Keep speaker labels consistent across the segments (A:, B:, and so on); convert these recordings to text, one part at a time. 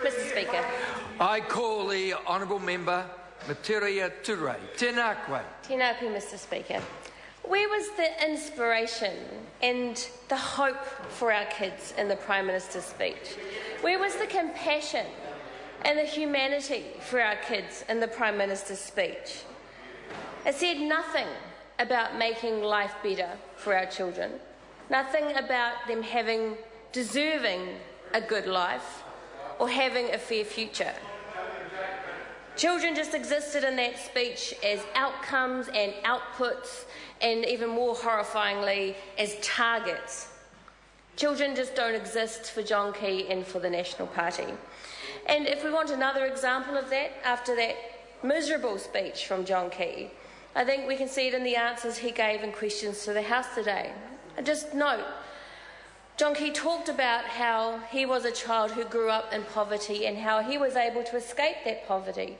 A: Mr Speaker.
B: I call the Honourable Member Materia Ture. Tēnā koe.
A: Tēnā koe, Mr Speaker. Where was the inspiration and the hope for our kids in the Prime Minister's speech? Where was the compassion and the humanity for our kids in the Prime Minister's speech? It said nothing about making life better for our children, nothing about them deserving a good life or having a fair future. Children just existed in that speech as outcomes and outputs, and even more horrifyingly, as targets. Children just don't exist for John Key and for the National Party. And if we want another example of that, after that miserable speech from John Key, I think we can see it in the answers he gave in questions to the House today. And just note, John Key talked about how he was a child who grew up in poverty and how he was able to escape that poverty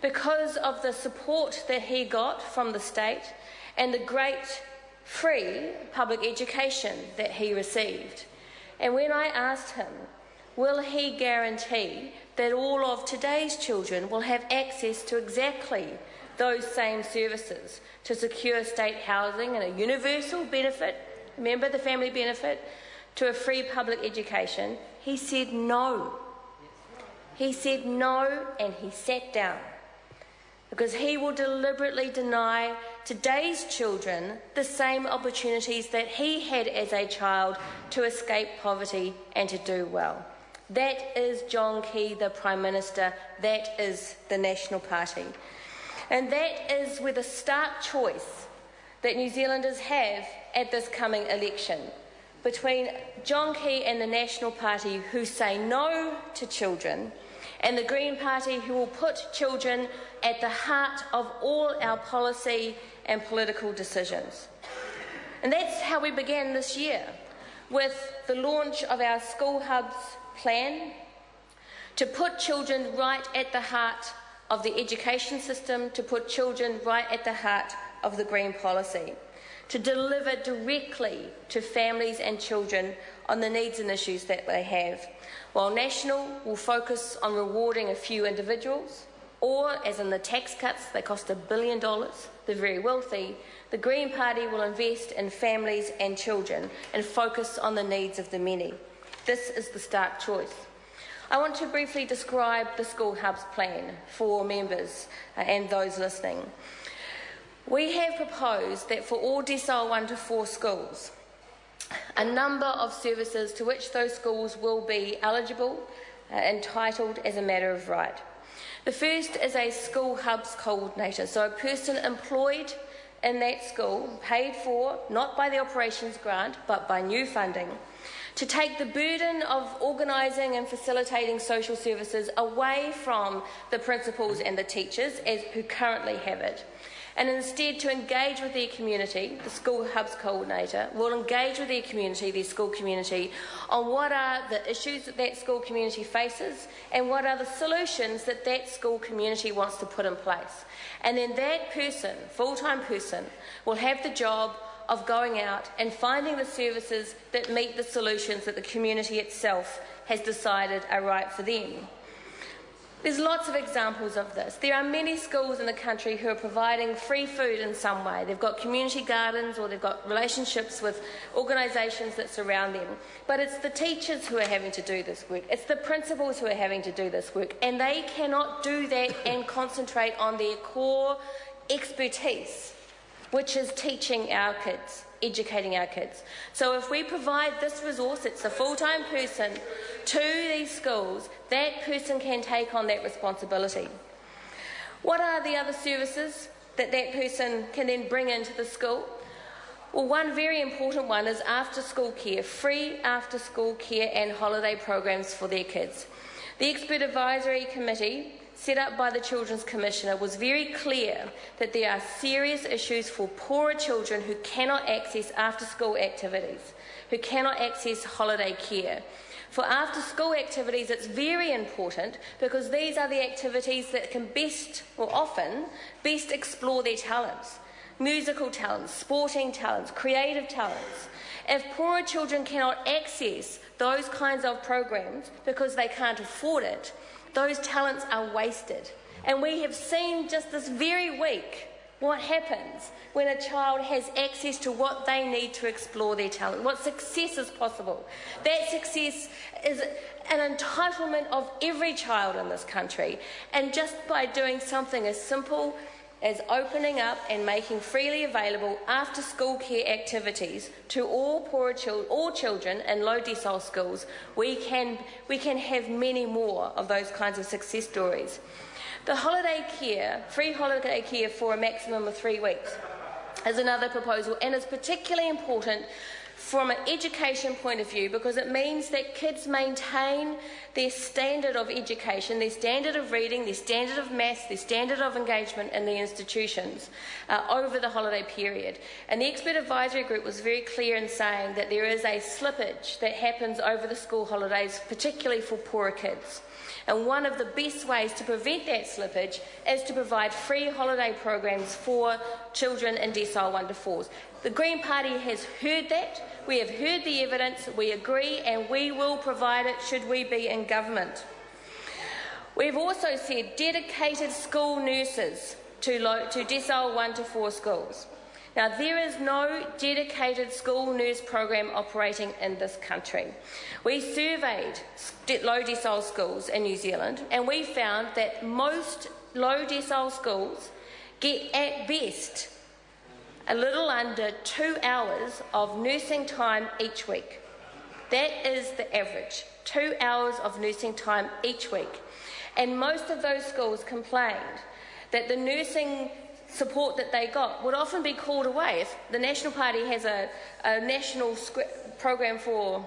A: because of the support that he got from the state and the great free public education that he received. And when I asked him, will he guarantee that all of today's children will have access to exactly those same services, to secure state housing and a universal benefit, remember the family benefit, to a free public education, he said no. He said no, and he sat down, because he will deliberately deny today's children the same opportunities that he had as a child to escape poverty and to do well. That is John Key, the Prime Minister. That is the National Party. And that is where the stark choice that New Zealanders have at this coming election between John Key and the National Party, who say no to children, and the Green Party, who will put children at the heart of all our policy and political decisions. And that's how we began this year, with the launch of our School Hubs plan to put children right at the heart of the education system, to put children right at the heart of the Green policy, to deliver directly to families and children on the needs and issues that they have. While National will focus on rewarding a few individuals, or, as in the tax cuts, they cost $1 billion, the very wealthy, the Green Party will invest in families and children and focus on the needs of the many. This is the stark choice. I want to briefly describe the School Hubs plan for members and those listening. We have proposed that for all Decile 1 to 4 schools, a number of services to which those schools will be eligible, entitled as a matter of right. The first is a School Hubs coordinator, so a person employed in that school, paid for not by the operations grant but by new funding, to take the burden of organising and facilitating social services away from the principals and the teachers who currently have it, and instead to engage with their community. The School Hubs coordinator will engage with their community, their school community, on what are the issues that that school community faces and what are the solutions that that school community wants to put in place. And then that person, full-time person, will have the job of going out and finding the services that meet the solutions that the community itself has decided are right for them. There's lots of examples of this. There are many schools in the country who are providing free food in some way. They've got community gardens or they've got relationships with organisations that surround them. But it's the teachers who are having to do this work. It's the principals who are having to do this work. And they cannot do that and concentrate on their core expertise, which is teaching our kids, educating our kids. So if we provide this resource, it's a full-time person, to these schools, that person can take on that responsibility. What are the other services that that person can then bring into the school? Well, one very important one is after-school care, free after-school care and holiday programs for their kids. The Expert Advisory Committee set up by the Children's Commissioner was very clear that there are serious issues for poorer children who cannot access after-school activities, who cannot access holiday care. For after-school activities, it's very important because these are the activities that can best, or often, best explore their talents. Musical talents, sporting talents, creative talents. If poorer children cannot access those kinds of programs because they can't afford it, those talents are wasted. And we have seen just this very week what happens when a child has access to what they need to explore their talent, what success is possible. That success is an entitlement of every child in this country. And just by doing something as simple as opening up and making freely available after-school care activities to all children in low decile schools, we can have many more of those kinds of success stories. The holiday care, free holiday care for a maximum of 3 weeks, is another proposal, and is particularly important from an education point of view because it means that kids maintain their standard of education, their standard of reading, their standard of maths, their standard of engagement in the institutions over the holiday period. And the expert advisory group was very clear in saying that there is a slippage that happens over the school holidays, particularly for poorer kids. And one of the best ways to prevent that slippage is to provide free holiday programs for children in decile 1 to 4s. The Green Party has heard that, we have heard the evidence, we agree, and we will provide it should we be in government. We've also said dedicated school nurses to decile 1 to 4 schools. Now, there is no dedicated school nurse program operating in this country. We surveyed low decile schools in New Zealand, and we found that most low decile schools get at best a little under 2 hours of nursing time each week. That is the average, 2 hours of nursing time each week. And most of those schools complained that the nursing support that they got would often be called away. If the National Party has a national program for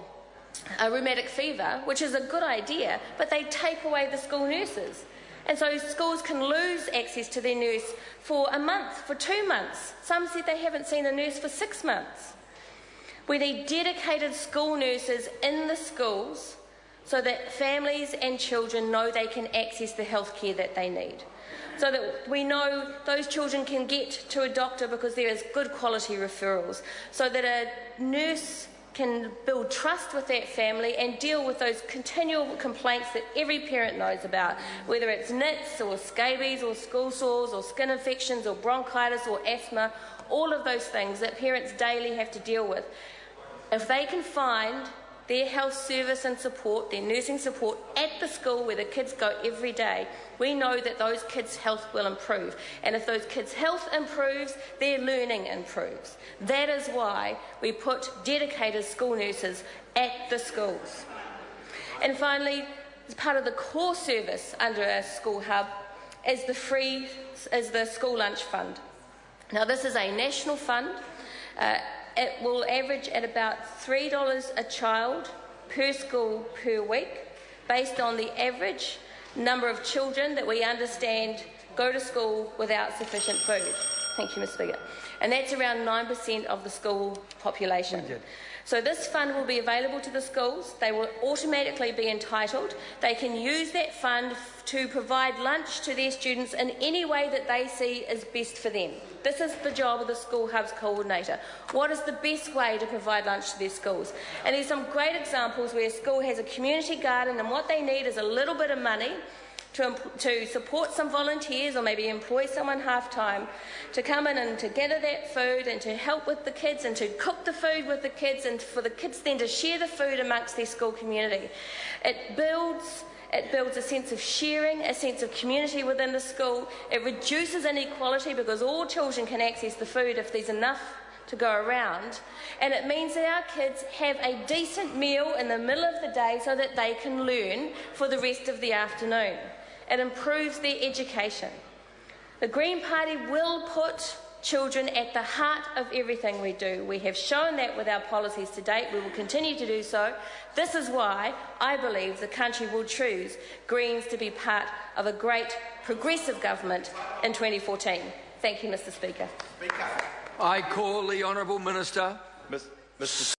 A: rheumatic fever, which is a good idea, but they take away the school nurses. And so schools can lose access to their nurse for a month, for 2 months. Some said they haven't seen a nurse for 6 months. We need dedicated school nurses in the schools so that families and children know they can access the health care that they need. So that we know those children can get to a doctor because there is good quality referrals. So that a nurse can build trust with that family and deal with those continual complaints that every parent knows about, whether it's nits or scabies or school sores or skin infections or bronchitis or asthma, all of those things that parents daily have to deal with. If they can find their health service and support, their nursing support at the school where the kids go every day, we know that those kids' health will improve. And if those kids' health improves, their learning improves. That is why we put dedicated school nurses at the schools. And finally, as part of the core service under our school hub is the school lunch fund. Now, this is a national fund. It will average at about $3 a child per school per week, based on the average number of children that we understand go to school without sufficient food. Thank you, Ms. Speaker. And that's around 9% of the school population. So this fund will be available to the schools. They will automatically be entitled. They can use that fund to provide lunch to their students in any way that they see is best for them. This is the job of the School Hubs Coordinator. What is the best way to provide lunch to their schools? And there's some great examples where a school has a community garden and what they need is a little bit of money to support some volunteers or maybe employ someone half-time to come in and to gather that food and to help with the kids and to cook the food with the kids and for the kids then to share the food amongst their school community. It builds a sense of sharing, a sense of community within the school. It reduces inequality because all children can access the food if there's enough to go around, and it means that our kids have a decent meal in the middle of the day so that they can learn for the rest of the afternoon. It improves their education. The Green Party will put children at the heart of everything we do. We have shown that with our policies to date. We will continue to do so. This is why I believe the country will choose Greens to be part of a great progressive government in 2014. Thank you, Mr. Speaker.
B: I call the Honourable Minister.
C: Mr.